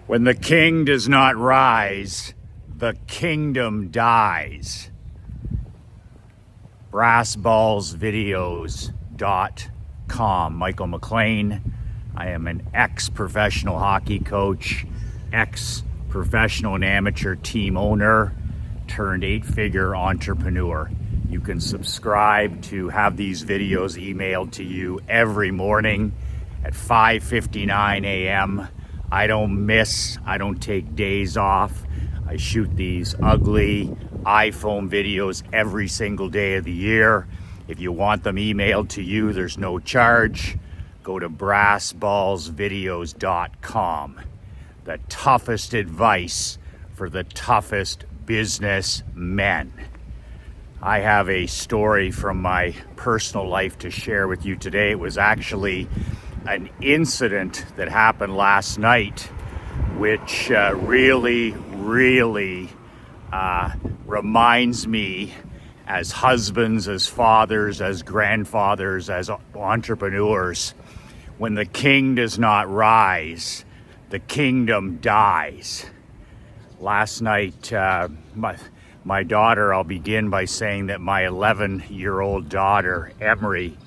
When the king does not rise, the kingdom dies. brassballsvideos.com. Michael McLean. I am an ex-professional hockey coach, ex-professional and amateur team owner, turned 8-figure entrepreneur. You can subscribe to have these videos emailed to you every morning at 5:59 a.m. I don't miss, I don't take days off. I shoot these ugly iPhone videos every single day of the year. If you want them emailed to you, there's no charge. Go to brassballsvideos.com. The toughest advice for the toughest business men. I have a story from my personal life to share with you today. It was actually an incident that happened last night, which really reminds me, as husbands, as fathers, as grandfathers, as entrepreneurs, when the king does not rise, the kingdom dies. Last night, my daughter, I'll begin by saying that my 11-year-old daughter, Emery,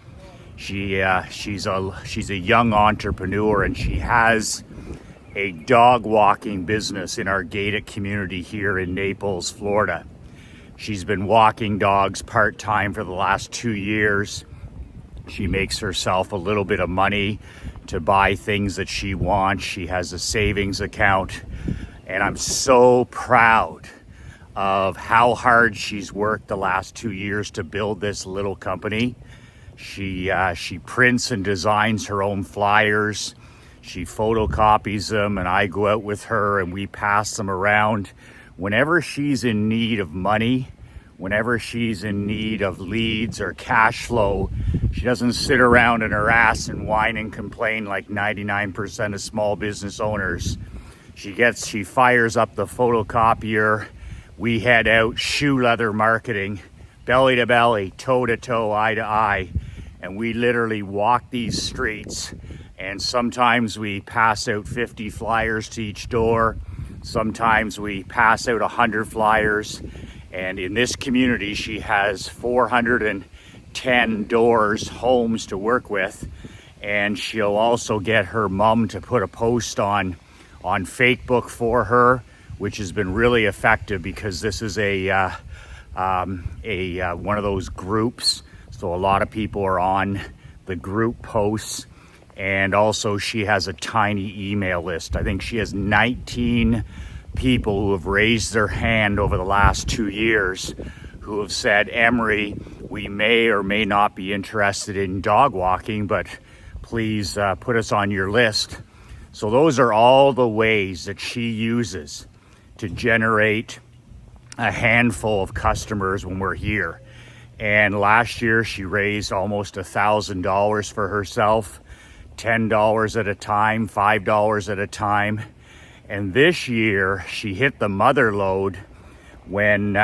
she's a young entrepreneur, and she has a dog walking business in our gated community here in Naples, Florida. She's been walking dogs part-time for the last 2 years. She makes herself a little bit of money to buy things that she wants. She has a savings account, and I'm so proud of how hard she's worked the last 2 years to build this little company. She prints and designs her own flyers. She photocopies them, and I go out with her and we pass them around. Whenever she's in need of money, whenever she's in need of leads or cash flow, she doesn't sit around in her ass and whine and complain like 99% of small business owners. She fires up the photocopier. We head out, shoe leather marketing, belly to belly, toe to toe, eye to eye, and we literally walk these streets. And sometimes we pass out 50 flyers to each door. Sometimes we pass out 100 flyers. And in this community, she has 410 doors, homes to work with. And she'll also get her mom to put a post on Facebook for her, which has been really effective because this is one of those groups. So a lot of people are on the group posts. And also she has a tiny email list. I think she has 19 people who have raised their hand over the last 2 years who have said, Emery, we may or may not be interested in dog walking, but please put us on your list. So those are all the ways that she uses to generate a handful of customers when we're here. And last year she raised almost $1,000 for herself, $10 at a time, $5 at a time. And this year she hit the mother load when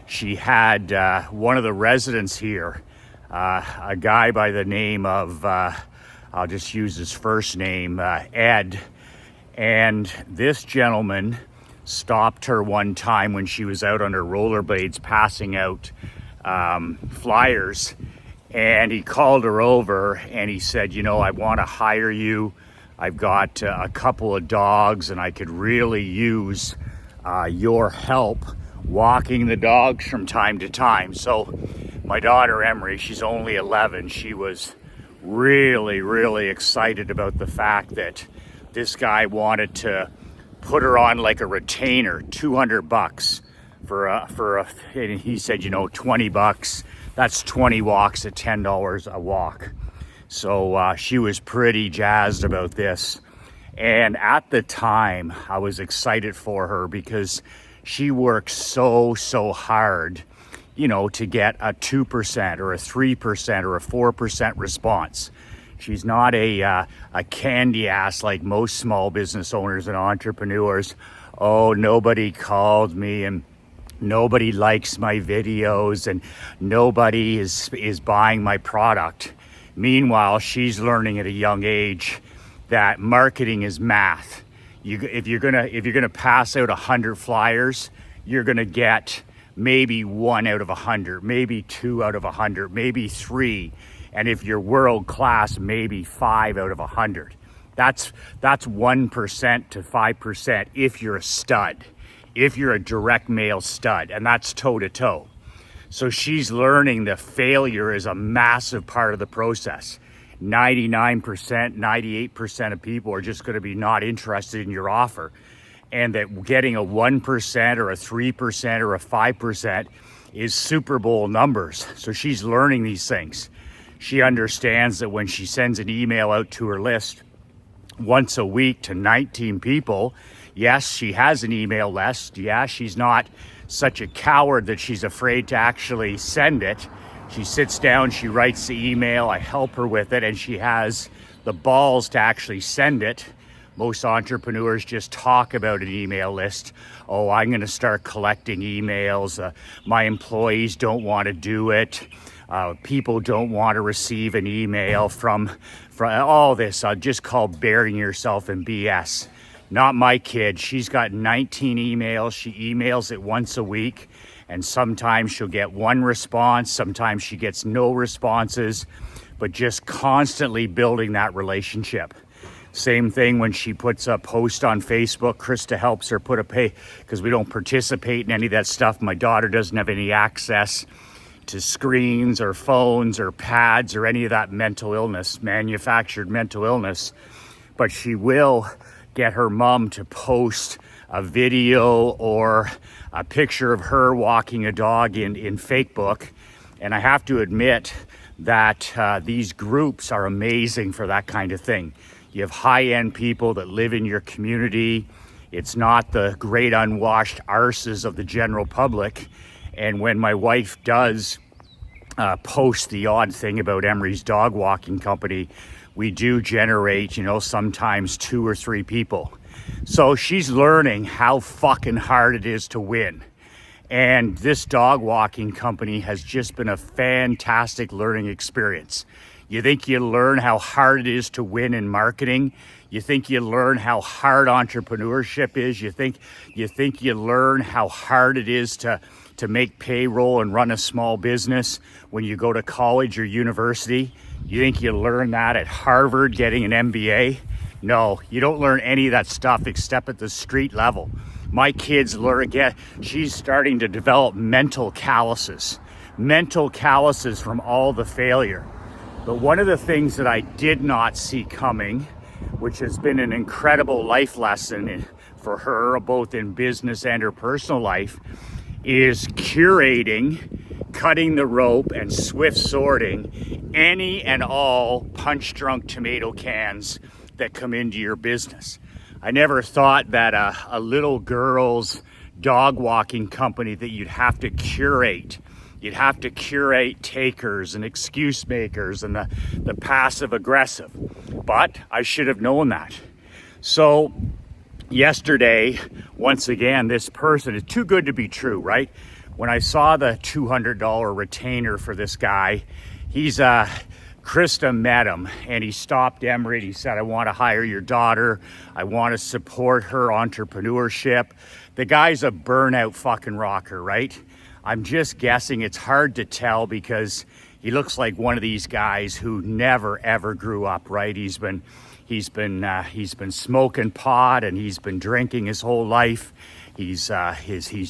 she had one of the residents here, a guy by the name of, I'll just use his first name, Ed. And this gentleman stopped her one time when she was out on her rollerblades passing out flyers. And he called her over and he said, you know, I want to hire you. I've got a couple of dogs and I could really use your help walking the dogs from time to time. So my daughter Emery, she's only 11. She was really excited about the fact that this guy wanted to put her on like a retainer, $200 and he said, you know, $20. That's 20 walks at $10 a walk. So she was pretty jazzed about this. And at the time, I was excited for her because she works so hard, you know, to get a 2% or a 3% or a 4% response. She's not a candy ass like most small business owners and entrepreneurs. Oh, nobody called me and nobody likes my videos and nobody is buying my product. Meanwhile, she's learning at a young age that marketing is math. If you're gonna pass out 100 flyers, you're gonna get maybe 1 out of 100, maybe 2 out of 100, maybe 3, and if you're world class, maybe 5 out of 100. That's 1% to 5% if you're a stud, if you're a direct mail stud, and that's toe to toe. So she's learning that failure is a massive part of the process. 99%, 98% of people are just going to be not interested in your offer. And that getting a 1% or a 3% or a 5% is Super Bowl numbers. So she's learning these things. She understands that when she sends an email out to her list once a week to 19 people, yes, she has an email list. Yeah, she's not such a coward that she's afraid to actually send it. She sits down, she writes the email, I help her with it, and she has the balls to actually send it. Most entrepreneurs just talk about an email list. Oh, I'm going to start collecting emails. My employees don't want to do it. People don't want to receive an email from all this. I'll just call burying yourself in BS. Not my kid. She's got 19 emails. She emails it once a week. And sometimes she'll get one response. Sometimes she gets no responses. But just constantly building that relationship. Same thing when she puts a post on Facebook. Krista helps her put because we don't participate in any of that stuff. My daughter doesn't have any access to screens or phones or pads or any of that mental illness, manufactured mental illness. But she will get her mom to post a video or a picture of her walking a dog in Facebook. And I have to admit that these groups are amazing for that kind of thing. You have high-end people that live in your community. It's not the great unwashed arses of the general public. And when my wife does post the odd thing about Emery's dog walking company, we do generate, sometimes 2 or 3 people. So she's learning how fucking hard it is to win. And this dog walking company has just been a fantastic learning experience. You think you learn how hard it is to win in marketing. You think you learn how hard entrepreneurship is. You think you learn how hard it is to make payroll and run a small business when you go to college or university. You think you learn that at Harvard getting an MBA. No, you don't learn any of that stuff except at the street level. My kids she's starting to develop mental calluses from all the failure. But one of the things that I did not see coming, which has been an incredible life lesson for her, both in business and her personal life, is curating, cutting the rope, and swift sorting any and all punch-drunk tomato cans that come into your business. I never thought that a little girl's dog walking company that you'd have to curate. You'd have to curate takers and excuse makers and the passive aggressive. But I should have known that. So yesterday, once again, this person is too good to be true, right? When I saw the $200 retainer for this guy, Krista met him and he stopped Emery and he said, I want to hire your daughter. I want to support her entrepreneurship. The guy's a burnout fucking rocker, right? I'm just guessing. It's hard to tell because he looks like one of these guys who never ever grew up, right? He's been smoking pot and he's been drinking his whole life. He's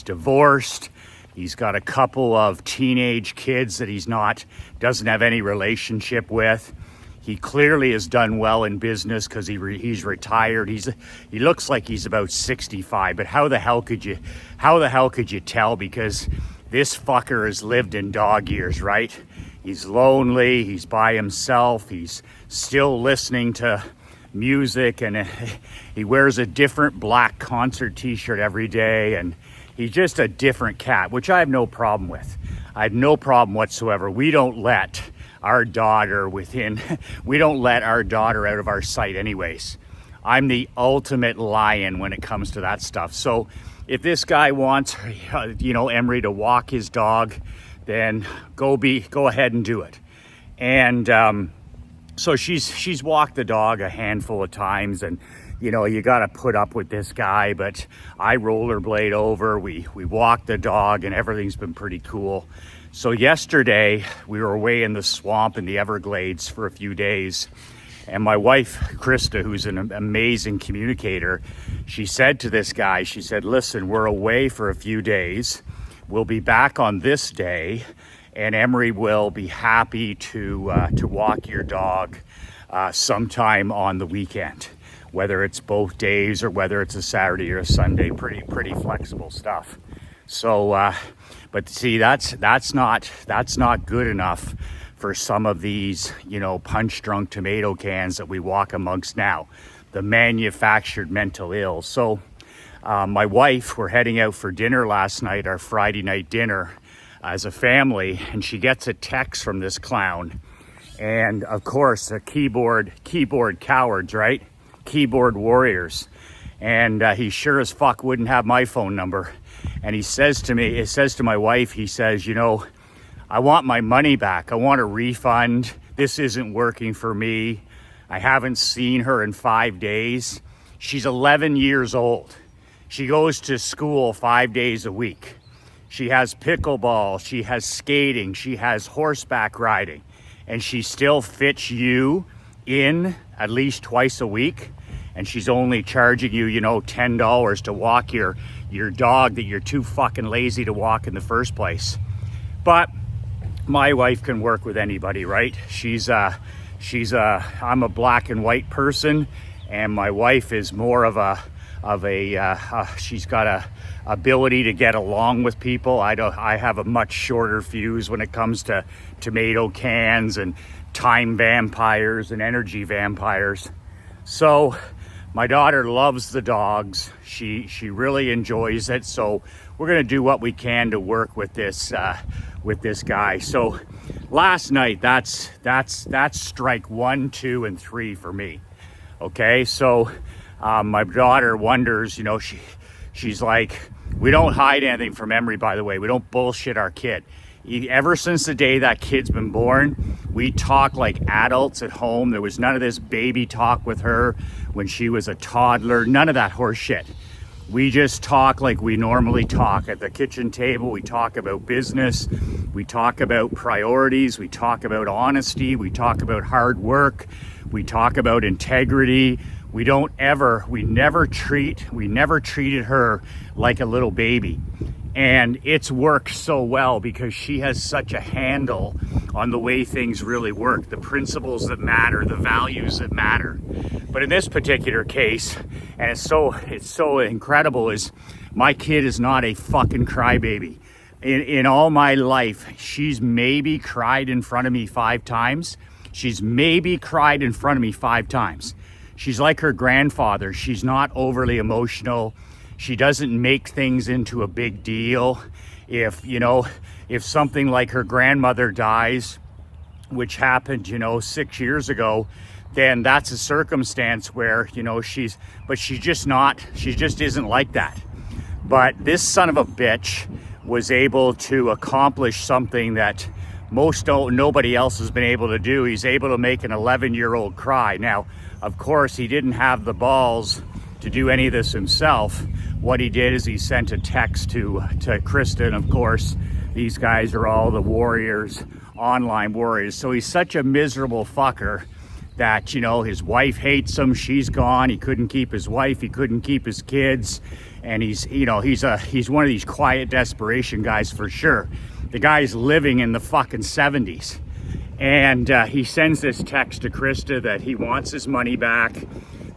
divorced. He's got a couple of teenage kids that doesn't have any relationship with. He clearly has done well in business because he's retired. He looks like he's about 65, but how the hell could you tell? Because this fucker has lived in dog years, right? He's lonely, he's by himself, he's still listening to music, and he wears a different black concert t-shirt every day, and he's just a different cat, which I have no problem with. I have no problem whatsoever. We don't let our daughter out of our sight anyways. I'm the ultimate lion when it comes to that stuff. So if this guy wants, Emery to walk his dog, then go ahead and do it. And so she's walked the dog a handful of times, and you know, you got to put up with this guy, but I rollerblade over, we walk the dog, and everything's been pretty cool. So yesterday we were away in the swamp in the Everglades for a few days, and my wife, Krista, who's an amazing communicator, she said to this guy, she said, listen, we're away for a few days. We'll be back on this day, and Emery will be happy to walk your dog sometime on the weekend, whether it's both days or whether it's a Saturday or a Sunday. Pretty flexible stuff. So, but see, that's not good enough for some of these, you know, punch-drunk tomato cans that we walk amongst now, the manufactured mental ill. So my wife, we're heading out for dinner last night, our Friday night dinner as a family, and she gets a text from this clown. And of course, the keyboard cowards, right? Keyboard warriors. And he sure as fuck wouldn't have my phone number. And he says to me, it says to my wife, he says, you know, I want my money back. I want a refund. This isn't working for me. I haven't seen her in 5 days. She's 11 years old. She goes to school 5 days a week. She has pickleball, she has skating, she has horseback riding, and she still fits you in at least twice a week. And she's only charging you, you know, $10 to walk your dog that you're too fucking lazy to walk in the first place. But my wife can work with anybody, right? I'm a black and white person, and my wife is more of she's got a ability to get along with people. I have a much shorter fuse when it comes to tomato cans and time vampires and energy vampires. So my daughter loves the dogs. She really enjoys it. So we're gonna do what we can to work with this guy. So last night, that's strike 1, 2, and 3 for me. Okay, so my daughter wonders, you know, she's like, we don't hide anything from Emery, by the way. We don't bullshit our kid. Ever since the day that kid's been born, we talk like adults at home. There was none of this baby talk with her when she was a toddler. None of that horse shit. We just talk like we normally talk at the kitchen table. We talk about business. We talk about priorities. We talk about honesty. We talk about hard work. We talk about integrity. We never treated her like a little baby. And it's worked so well because she has such a handle on the way things really work, the principles that matter, the values that matter. But in this particular case, and it's so incredible, is my kid is not a fucking crybaby. In all my life, she's maybe cried in front of me 5 times. She's like her grandfather. She's not overly emotional. She doesn't make things into a big deal. If something like her grandmother dies, which happened, 6 years ago, then that's a circumstance where, she just isn't like that. But this son of a bitch was able to accomplish something that nobody else has been able to do. He's able to make an 11-year-old cry. Now, of course, he didn't have the balls to do any of this himself. What he did is he sent a text to Krista, and of course, these guys are all the warriors, online warriors. So he's such a miserable fucker that, his wife hates him. She's gone. He couldn't keep his wife. He couldn't keep his kids. And he's one of these quiet desperation guys for sure. The guy's living in the fucking 70s. And he sends this text to Krista that he wants his money back.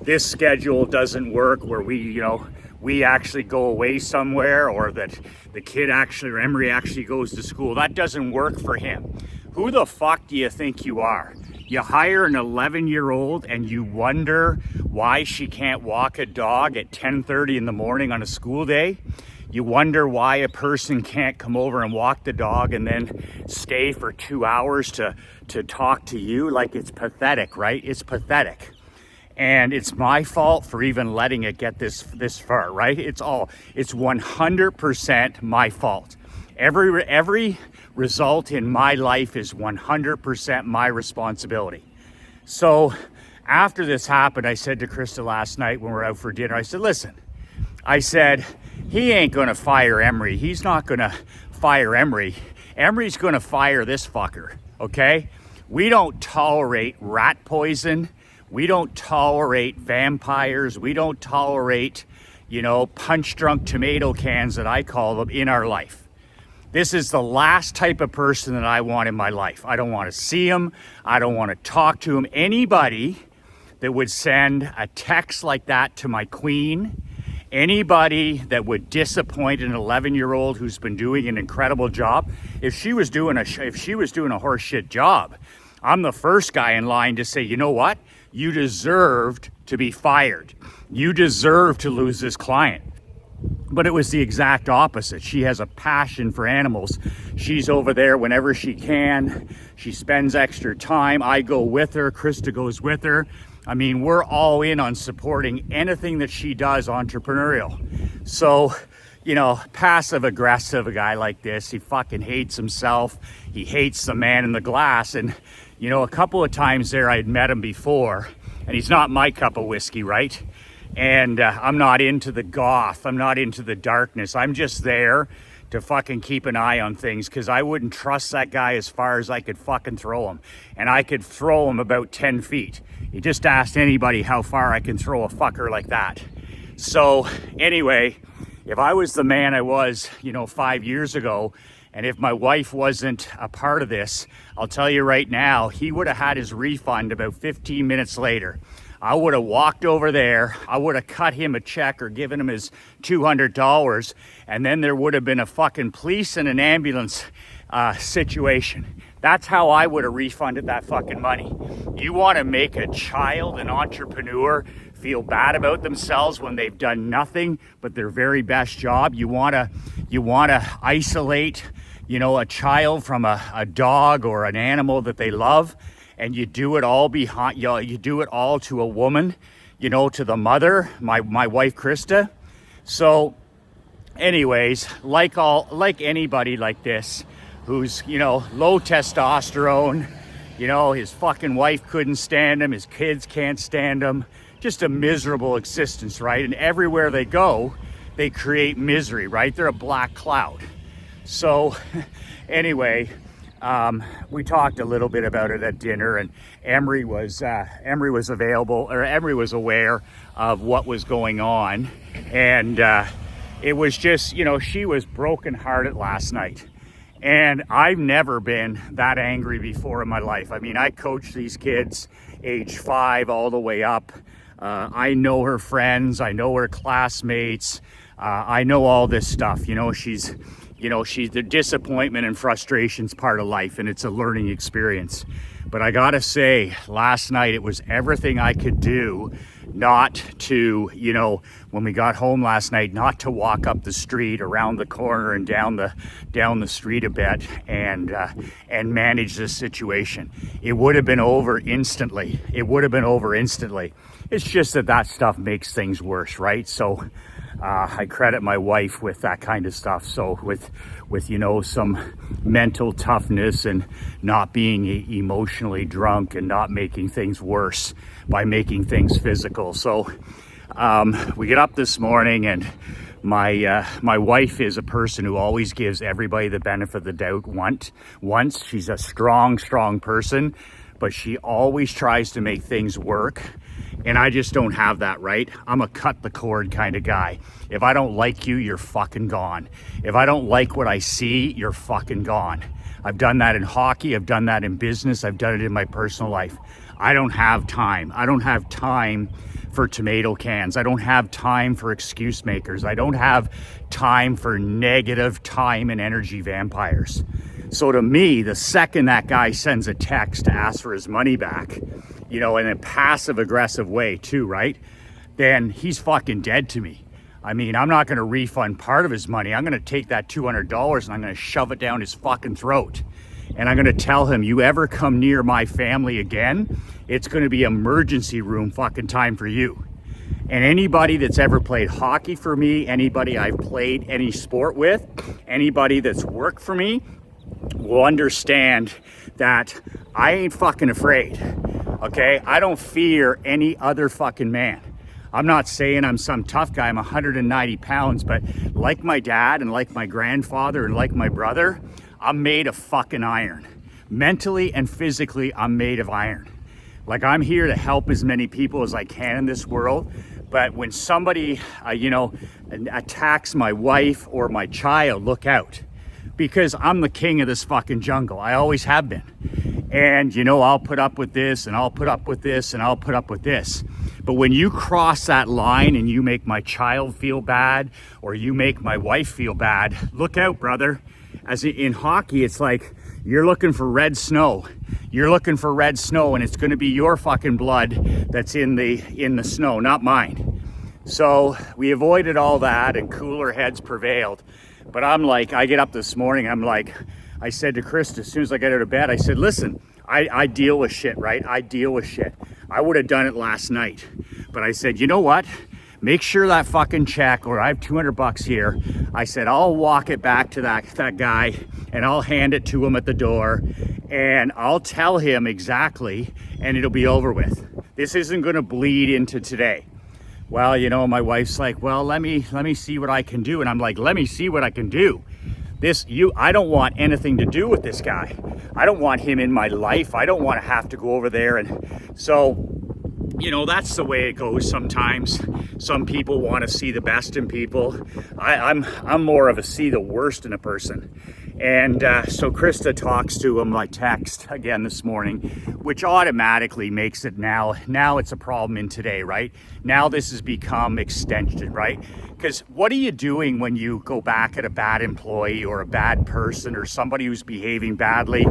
This schedule doesn't work where we actually go away somewhere, or that the kid or Emery actually goes to school. That doesn't work for him. Who the fuck do you think you are? You hire an 11-year-old and you wonder why she can't walk a dog at 10:30 in the morning on a school day? You wonder why a person can't come over and walk the dog and then stay for 2 hours to talk to you? Like, it's pathetic, right? It's pathetic. And it's my fault for even letting it get this far, right? It's 100% my fault. Every result in my life is 100% my responsibility. So After this happened, I said to Krista last night when we were out for dinner, I said, listen, I said, he ain't going to fire Emery. He's not going to fire Emery. Emery's going to fire this fucker, okay? We don't tolerate rat poison. We don't tolerate vampires. We don't tolerate, punch-drunk tomato cans that I call them in our life. This is the last type of person that I want in my life. I don't want to see him. I don't want to talk to him. Anybody that would send a text like that to my queen, anybody that would disappoint an 11-year-old who's been doing an incredible job, if she was doing a horseshit job, I'm the first guy in line to say, you know what? You deserved to be fired. You deserve to lose this client. But it was the exact opposite. She has a passion for animals. She's over there whenever she can. She spends extra time. I go with her. Krista goes with her. I mean, we're all in on supporting anything that she does entrepreneurial. So, passive aggressive, a guy like this, he fucking hates himself. He hates the man in the glass. And, a couple of times there I'd met him before, and he's not my cup of whiskey, right? And I'm not into the goth. I'm not into the darkness. I'm just there to fucking keep an eye on things, because I wouldn't trust that guy as far as I could fucking throw him. And I could throw him about 10 feet. You just asked anybody how far I can throw a fucker like that. So anyway, if I was the man I was, 5 years ago, and if my wife wasn't a part of this, I'll tell you right now, he would have had his refund about 15 minutes later. I would have walked over there, I would have cut him a check or given him his $200, and then there would have been a fucking police and an ambulance situation. That's how I would have refunded that fucking money. You want to make a child, an entrepreneur, feel bad about themselves when they've done nothing but their very best job? You want to isolate, a child from a dog or an animal that they love? And you do it all behind, you do it all to a woman, to the mother, my wife, Krista. So anyways, like anybody like this, who's, low testosterone, his fucking wife couldn't stand him, his kids can't stand him, just a miserable existence, right? And everywhere they go, they create misery, right? They're a black cloud. So anyway, we talked a little bit about it at dinner, and Emery was available, or Emery was aware of what was going on, and it was just, she was brokenhearted last night, and I've never been that angry before in my life. I mean, I coach these kids age 5 all the way up. I know her friends, I know her classmates, I know all this stuff. She's the disappointment and frustration's part of life, and it's a learning experience. But I gotta say, last night it was everything I could do not to, when we got home last night, not to walk up the street, around the corner, and down the street a bit, and manage this situation. It would have been over instantly. It's just that stuff makes things worse, right? So I credit my wife with that kind of stuff. So with some mental toughness and not being emotionally drunk and not making things worse by making things physical. So we get up this morning, and my wife is a person who always gives everybody the benefit of the doubt once. She's a strong person, but she always tries to make things work. And I just don't have that, right? I'm a cut the cord kind of guy. If I don't like you, you're fucking gone. If I don't like what I see, you're fucking gone. I've done that in hockey. I've done that in business. I've done it in my personal life. I don't have time. I don't have time for tomato cans. I don't have time for excuse makers. I don't have time for negative time and energy vampires. So to me, the second that guy sends a text to ask for his money back, in a passive aggressive way too, right? Then he's fucking dead to me. I mean, I'm not going to refund part of his money. I'm going to take that $200 and I'm going to shove it down his fucking throat. And I'm going to tell him, you ever come near my family again, it's going to be emergency room fucking time for you. And anybody that's ever played hockey for me, anybody I've played any sport with, anybody that's worked for me will understand that I ain't fucking afraid. Okay, I don't fear any other fucking man. I'm not saying I'm some tough guy. I'm 190 pounds, but like my dad and like my grandfather and like my brother, I'm made of fucking iron. Mentally and physically, I'm made of iron. Like, I'm here to help as many people as I can in this world. But when somebody, attacks my wife or my child, look out. Because I'm the king of this fucking jungle. I always have been. And, I'll put up with this, and I'll put up with this, and I'll put up with this. But when you cross that line and you make my child feel bad, or you make my wife feel bad, look out, brother. As in hockey, it's like you're looking for red snow. You're looking for red snow, and it's going to be your fucking blood that's in the snow, not mine. So we avoided all that, and cooler heads prevailed. But I'm like, I get up this morning, I said to Krista, as soon as I get out of bed, I said, listen, I deal with shit, right? I deal with shit. I would have done it last night. But I said, you know what? Make sure that fucking check, or I have $200 here. I said, I'll walk it back to that guy, and I'll hand it to him at the door, and I'll tell him exactly, and it'll be over with. This isn't going to bleed into today. Well, my wife's like, well, let me see what I can do. And I'm like, let me see what I can do. I don't want anything to do with this guy. I don't want him in my life. I don't want to have to go over there. And so, that's the way it goes sometimes. Some people want to see the best in people. I'm more of a see the worst in a person. And so Krista talks to him by text again this morning, which automatically makes it now it's a problem in today, right? Now this has become extension, right? Because what are you doing when you go back at a bad employee or a bad person or somebody who's behaving badly?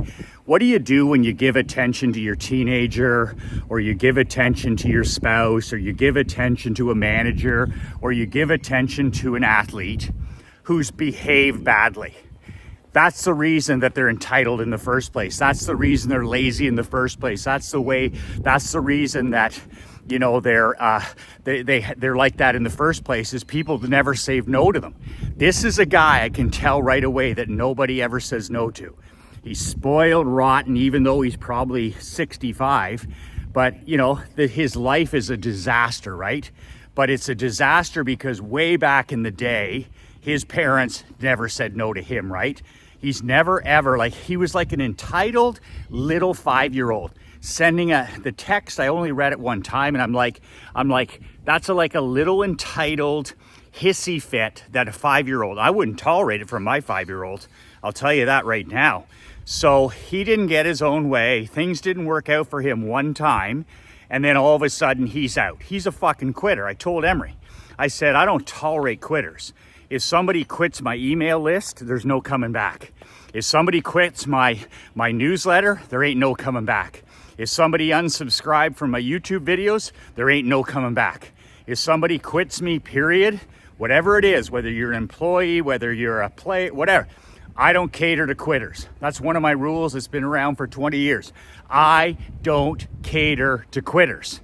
What do you do when you give attention to your teenager, or you give attention to your spouse, or you give attention to a manager, or you give attention to an athlete who's behaved badly? That's the reason that they're entitled in the first place. That's the reason they're lazy in the first place. That's the reason that, they're like that in the first place, is people never say no to them. This is a guy I can tell right away that nobody ever says no to. He's spoiled rotten, even though he's probably 65, but his life is a disaster, right? But it's a disaster because way back in the day, his parents never said no to him, right? He's never ever, he was like an entitled little 5-year-old sending the text. I only read it one time, and I'm like, that's like a little entitled hissy fit that a 5-year-old, I wouldn't tolerate it from my 5-year-old. I'll tell you that right now. So he didn't get his own way. Things didn't work out for him one time, and then all of a sudden he's out. He's a fucking quitter. I told Emery, I said, I don't tolerate quitters. If somebody quits my email list, there's no coming back. If somebody quits my newsletter, there ain't no coming back. If somebody unsubscribed from my YouTube videos, there ain't no coming back. If somebody quits me, period, whatever it is, whether you're an employee, whether you're a player, whatever, I don't cater to quitters. That's one of my rules. It's been around for 20 years. I don't cater to quitters.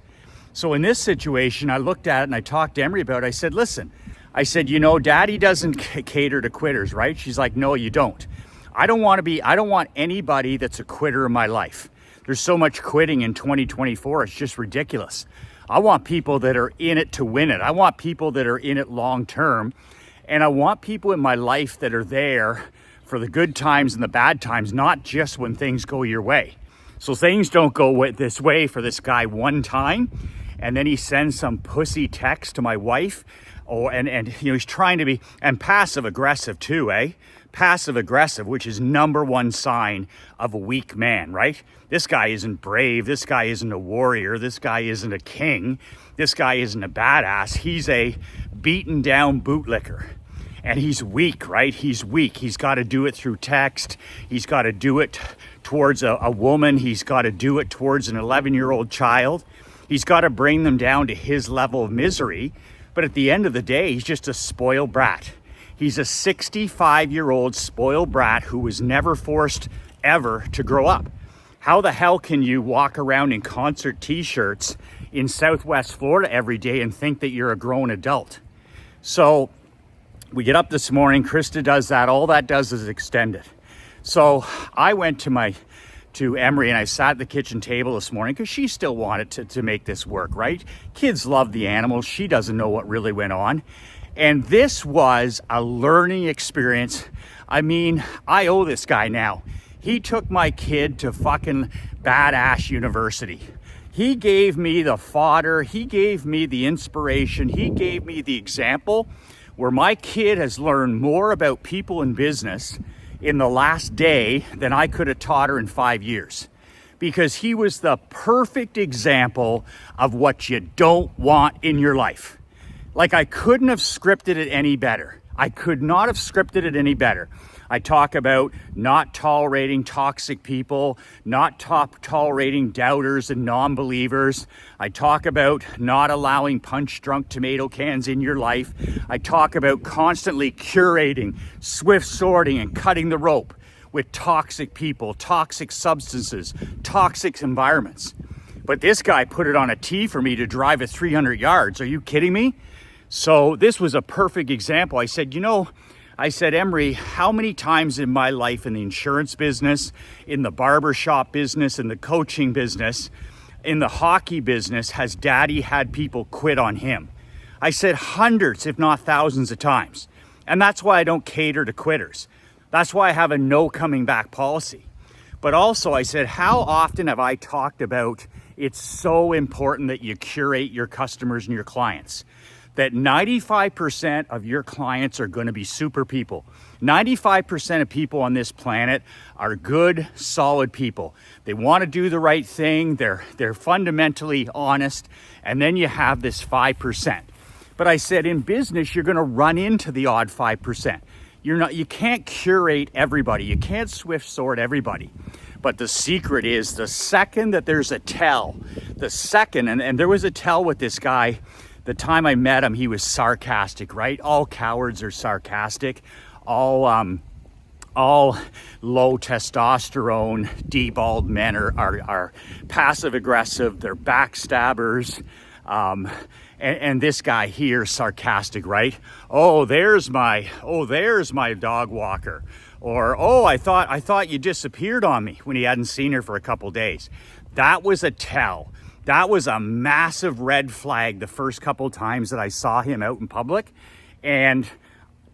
So in this situation, I looked at it and I talked to Emery about it. I said, listen, Daddy doesn't cater to quitters, right? She's like, no, you don't. I don't want anybody that's a quitter in my life. There's so much quitting in 2024. It's just ridiculous. I want people that are in it to win it. I want people that are in it long term. And I want people in my life that are there for the good times and the bad times, not just when things go your way. So things don't go this way for this guy one time, and then he sends some pussy text to my wife. And he's trying to be, and passive aggressive too, eh? Passive aggressive, which is number one sign of a weak man, right? This guy isn't brave. This guy isn't a warrior. This guy isn't a king. This guy isn't a badass. He's a beaten down bootlicker. And he's weak, right? He's weak. He's got to do it through text. He's got to do it towards a woman. He's got to do it towards an 11-year-old child. He's got to bring them down to his level of misery. But at the end of the day, he's just a spoiled brat. He's a 65-year-old spoiled brat who was never forced ever to grow up. How the hell can you walk around in concert t-shirts in Southwest Florida every day and think that you're a grown adult? So we get up this morning, Krista does that. All that does is extend it. So I went to to Emery, and I sat at the kitchen table this morning because she still wanted to make this work, right? Kids love the animals. She doesn't know what really went on. And this was a learning experience. I mean, I owe this guy now. He took my kid to fucking badass university. He gave me the fodder. He gave me the inspiration. He gave me the example where my kid has learned more about people and business in the last day than I could have taught her in 5 years. Because he was the perfect example of what you don't want in your life. Like, I couldn't have scripted it any better. I could not have scripted it any better. I talk about not tolerating toxic people, not tolerating doubters and non-believers. I talk about not allowing punch-drunk tomato cans in your life. I talk about constantly curating, swift sorting, and cutting the rope with toxic people, toxic substances, toxic environments. But this guy put it on a tee for me to drive it 300 yards. Are you kidding me? So this was a perfect example. I said, Emery, how many times in my life in the insurance business, in the barbershop business, in the coaching business, in the hockey business, has Daddy had people quit on him? I said hundreds, if not thousands of times. And that's why I don't cater to quitters. That's why I have a no coming back policy. But also I said, how often have I talked about it's so important that you curate your customers and your clients? That 95% of your clients are going to be super people. 95% of people on this planet are good, solid people. They want to do the right thing. They're fundamentally honest. And then you have this 5%. But I said in business, you're going to run into the odd 5%. You can't curate everybody. You can't swift sort everybody. But the secret is the second that there's a tell, and there was a tell with this guy. The time I met him, he was sarcastic, right? All cowards are sarcastic. All low testosterone, deballed men are passive aggressive. They're backstabbers. And this guy here, sarcastic, right? Oh, there's my dog walker. Or, oh, I thought you disappeared on me, when he hadn't seen her for a couple days. That was a tell. That was a massive red flag the first couple times that I saw him out in public. And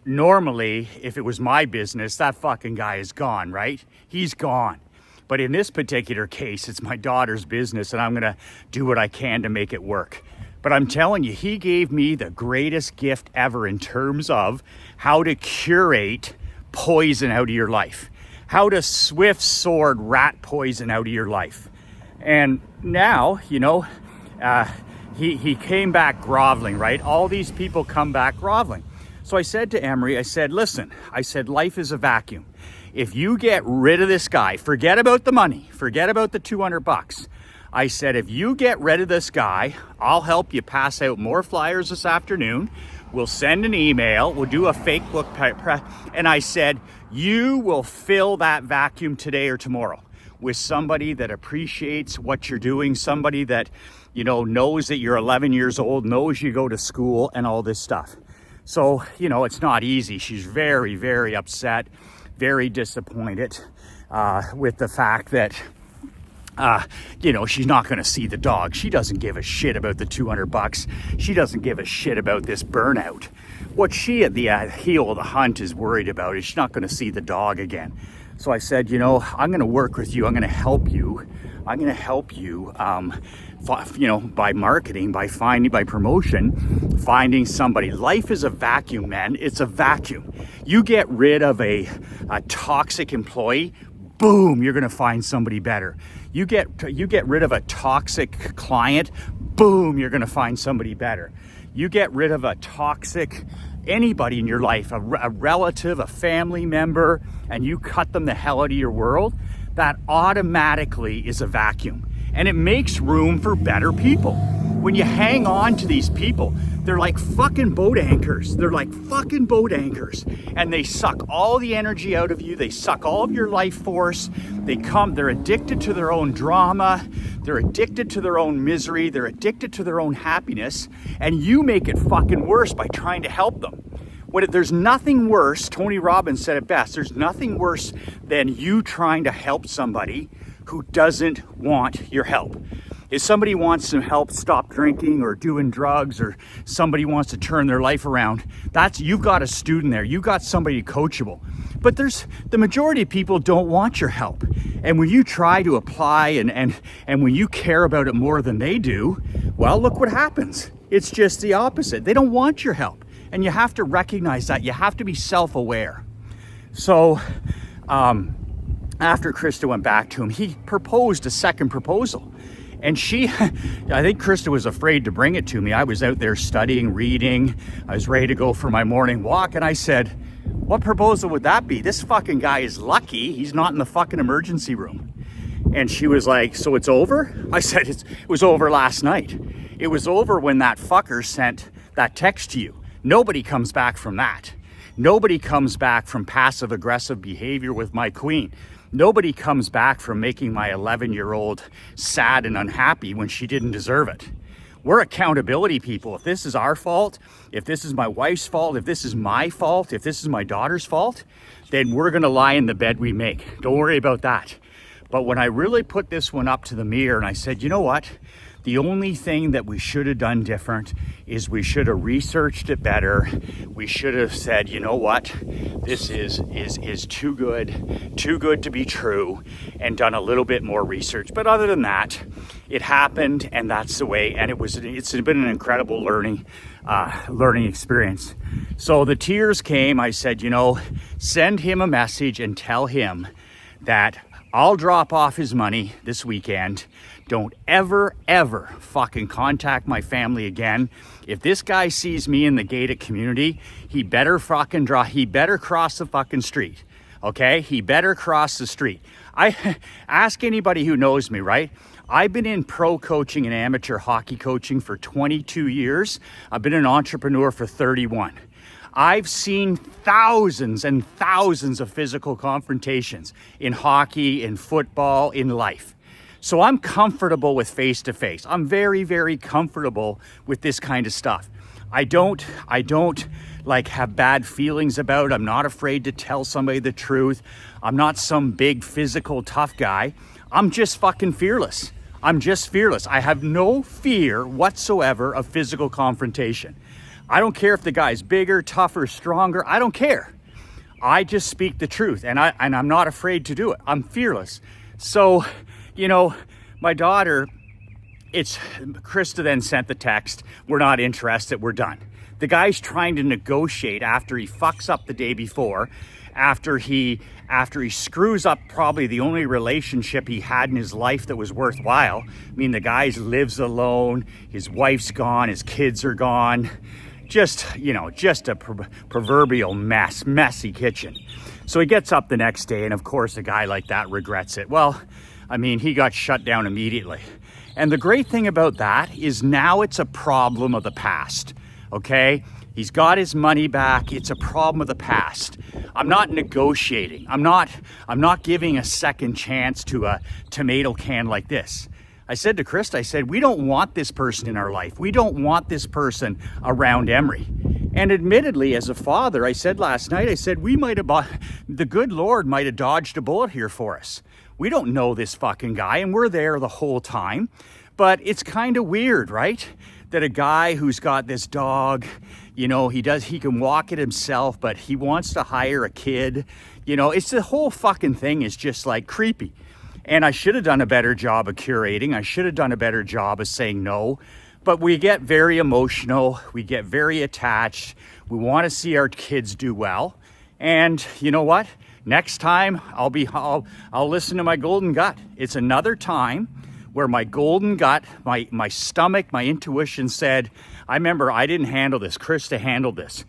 normally, if it was my business, that fucking guy is gone, right? He's gone. But in this particular case, it's my daughter's business, and I'm going to do what I can to make it work. But I'm telling you, he gave me the greatest gift ever in terms of how to curate poison out of your life, how to swift sword rat poison out of your life. And now, he came back groveling, right? All these people come back groveling. So I said to Emery, I said, listen, life is a vacuum. If you get rid of this guy, forget about the money, forget about the $200. I said, if you get rid of this guy, I'll help you pass out more flyers this afternoon. We'll send an email. We'll do a fake book. And I said, you will fill that vacuum today or tomorrow with somebody that appreciates what you're doing, somebody that, knows that you're 11 years old, knows you go to school and all this stuff. So, it's not easy. She's very, very upset, very disappointed with the fact that, she's not going to see the dog. She doesn't give a shit about the $200. She doesn't give a shit about this burnout. What she at the heel of the hunt is worried about is she's not going to see the dog again. So I said, I'm going to work with you. I'm going to help you. I'm going to help you, by marketing, by promotion, finding somebody. Life is a vacuum, man. It's a vacuum. You get rid of a toxic employee, boom, you're going to find somebody better. You get rid of a toxic client, boom, you're going to find somebody better. You get rid of a toxic anybody in your life, a relative, a family member, and you cut them the hell out of your world, that automatically is a vacuum. And it makes room for better people. When you hang on to these people, they're like fucking boat anchors. And they suck all the energy out of you. They suck all of your life force. They're addicted to their own drama. They're addicted to their own misery. They're addicted to their own happiness. And you make it fucking worse by trying to help them. There's nothing worse, Tony Robbins said it best, there's nothing worse than you trying to help somebody who doesn't want your help. If somebody wants some help stop drinking or doing drugs, or somebody wants to turn their life around, you've got a student there, you've got somebody coachable. But the majority of people don't want your help. And when you try to apply and when you care about it more than they do, well, look what happens. It's just the opposite. They don't want your help. And you have to recognize that. You have to be self-aware. So after Krista went back to him, he proposed a second proposal. And I think Krista was afraid to bring it to me. I was out there studying, reading. I was ready to go for my morning walk. And I said, what proposal would that be? This fucking guy is lucky he's not in the fucking emergency room. And she was like, so it's over? I said, it was over last night. It was over when that fucker sent that text to you. Nobody comes back from that. Nobody comes back from passive aggressive behavior with my queen. Nobody comes back from making my 11-year-old sad and unhappy when she didn't deserve it. We're accountability people. If this is our fault, if this is my wife's fault, if this is my fault, if this is my daughter's fault, then we're gonna lie in the bed we make. Don't worry about that. But when I really put this one up to the mirror and I said, you know what? The only thing that we should have done different is we should have researched it better. We should have said, you know what, this is too good to be true, and done a little bit more research. But other than that, it happened, and that's the way. And it's been an incredible learning experience. So the tears came. I said, you know, send him a message and tell him that I'll drop off his money this weekend. Don't ever fucking contact my family again. If this guy sees me in the gated community, he better cross the fucking street. Okay? He better cross the street. I ask anybody who knows me, right? I've been in pro coaching and amateur hockey coaching for 22 years. I've been an entrepreneur for 31. I've seen thousands and thousands of physical confrontations in hockey, in football, in life. So I'm comfortable with face-to-face. I'm very, very comfortable with this kind of stuff. I don't like have bad feelings about it. I'm not afraid to tell somebody the truth. I'm not some big physical tough guy. I'm just fucking fearless. I'm just fearless. I have no fear whatsoever of physical confrontation. I don't care if the guy's bigger, tougher, stronger. I don't care. I just speak the truth, and I'm not afraid to do it. I'm fearless. So, you know, my daughter, Krista then sent the text, we're not interested, we're done. The guy's trying to negotiate after he fucks up the day before, after he screws up probably the only relationship he had in his life that was worthwhile. I mean, the guy lives alone, his wife's gone, his kids are gone. Just a proverbial messy kitchen. So he gets up the next day, and of course a guy like that regrets it. Well, I mean, he got shut down immediately. And the great thing about that is now it's a problem of the past, okay? He's got his money back. It's a problem of the past. I'm not negotiating. I'm not giving a second chance to a tomato can like this. I said to Krista, we don't want this person in our life. We don't want this person around Emery. And admittedly, as a father, I said last night, the good Lord might have dodged a bullet here for us. We don't know this fucking guy, and we're there the whole time. But it's kind of weird, right? That a guy who's got this dog, you know, he can walk it himself, but he wants to hire a kid. You know, it's the whole fucking thing is just like creepy. And I should have done a better job of curating. I should have done a better job of saying no. But we get very emotional. We get very attached. We want to see our kids do well. And you know what? Next time I'll listen to my golden gut. It's another time where my golden gut, my stomach, my intuition said, I remember I didn't handle this. Krista handled this.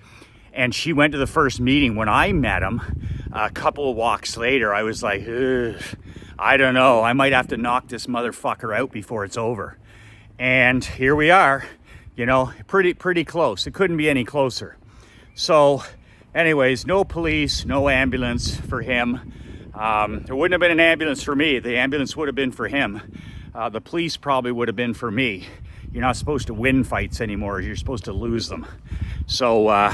And she went to the first meeting. When I met him, a couple of walks later, I was like, ugh. I don't know, I might have to knock this motherfucker out before it's over. And here we are, you know, pretty close. It couldn't be any closer. So anyways, no police, no ambulance for him. There wouldn't have been an ambulance for me. The ambulance would have been for him. The police probably would have been for me. You're not supposed to win fights anymore. You're supposed to lose them. So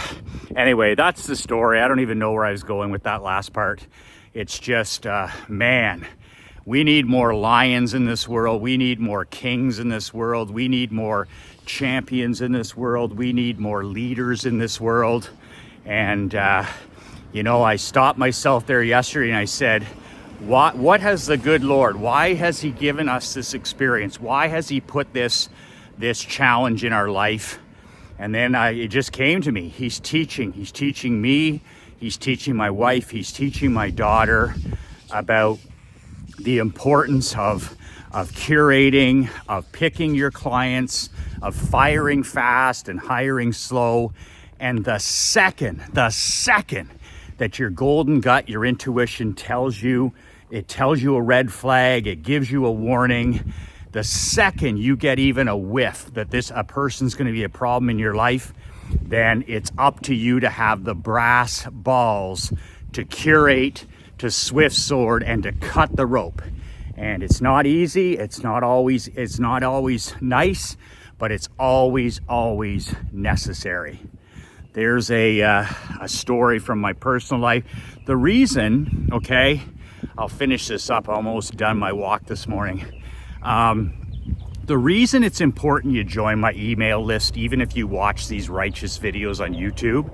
anyway, that's the story. I don't even know where I was going with that last part. It's just, man, We need more lions in this world. We need more kings in this world. We need more champions in this world. We need more leaders in this world. And, you know, I stopped myself there yesterday and I said, what has the good Lord, why has he given us this experience? Why has he put this challenge in our life? And then it just came to me. He's teaching me, he's teaching my wife, he's teaching my daughter about the importance of curating, of picking your clients, of firing fast and hiring slow. And the second that your golden gut, your intuition tells you a red flag, it gives you a warning, the second you get even a whiff that a person's going to be a problem in your life, then it's up to you to have the brass balls to curate, to swift sword, and to cut the rope. And it's not easy, it's not always nice, but it's always necessary. There's a story from my personal life. The reason, okay, I'll finish this up, almost done my walk this morning. The reason it's important you join my email list, even if you watch these righteous videos on YouTube,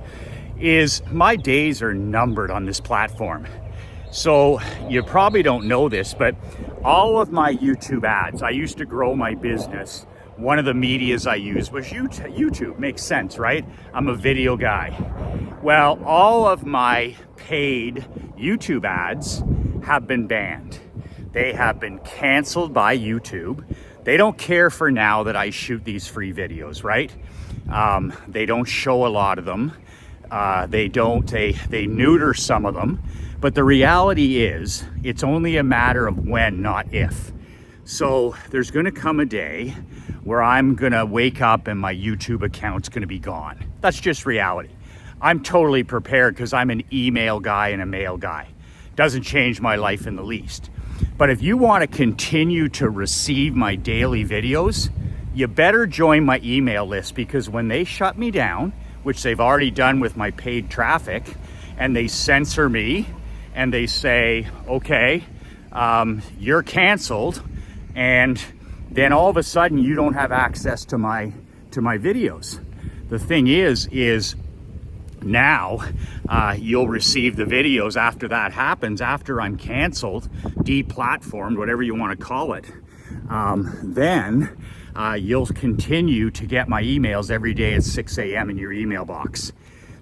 is my days are numbered on this platform. So you probably don't know this, but all of my YouTube ads, I used to grow my business. One of the medias I used was YouTube. Makes sense, right? I'm a video guy. Well, all of my paid YouTube ads have been banned. They have been canceled by YouTube. They don't care for now that I shoot these free videos, right? They don't show a lot of them. They neuter some of them. But the reality is, it's only a matter of when, not if. So there's gonna come a day where I'm gonna wake up and my YouTube account's gonna be gone. That's just reality. I'm totally prepared because I'm an email guy and a mail guy. Doesn't change my life in the least. But if you want to continue to receive my daily videos, you better join my email list, because when they shut me down, which they've already done with my paid traffic, and they censor me and they say, okay, you're canceled, and then all of a sudden you don't have access to my videos. The thing is now you'll receive the videos after that happens, after I'm canceled, deplatformed, whatever you want to call it. Then you'll continue to get my emails every day at 6 a.m. in your email box.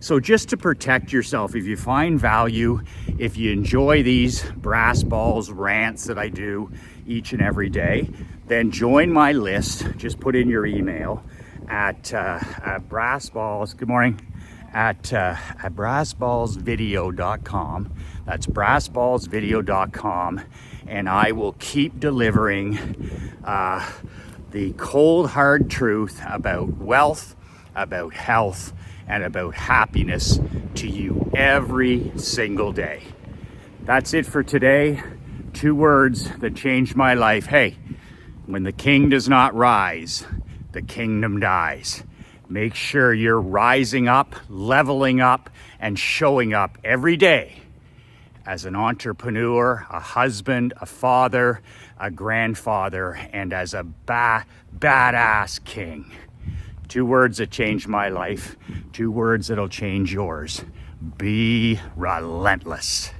So just to protect yourself, if you find value, if you enjoy these brass balls rants that I do each and every day, then join my list. Just put in your email at brassballs. Good morning. At brassballsvideo.com. That's brassballsvideo.com, and I will keep delivering the cold hard truth about wealth, about health, and about happiness to you every single day. That's it for today. 2 words that changed my life. Hey, when the king does not rise, the kingdom dies. Make sure you're rising up, leveling up, and showing up every day as an entrepreneur, a husband, a father, a grandfather, and as a badass king. 2 words that changed my life, 2 words that'll change yours. Be relentless.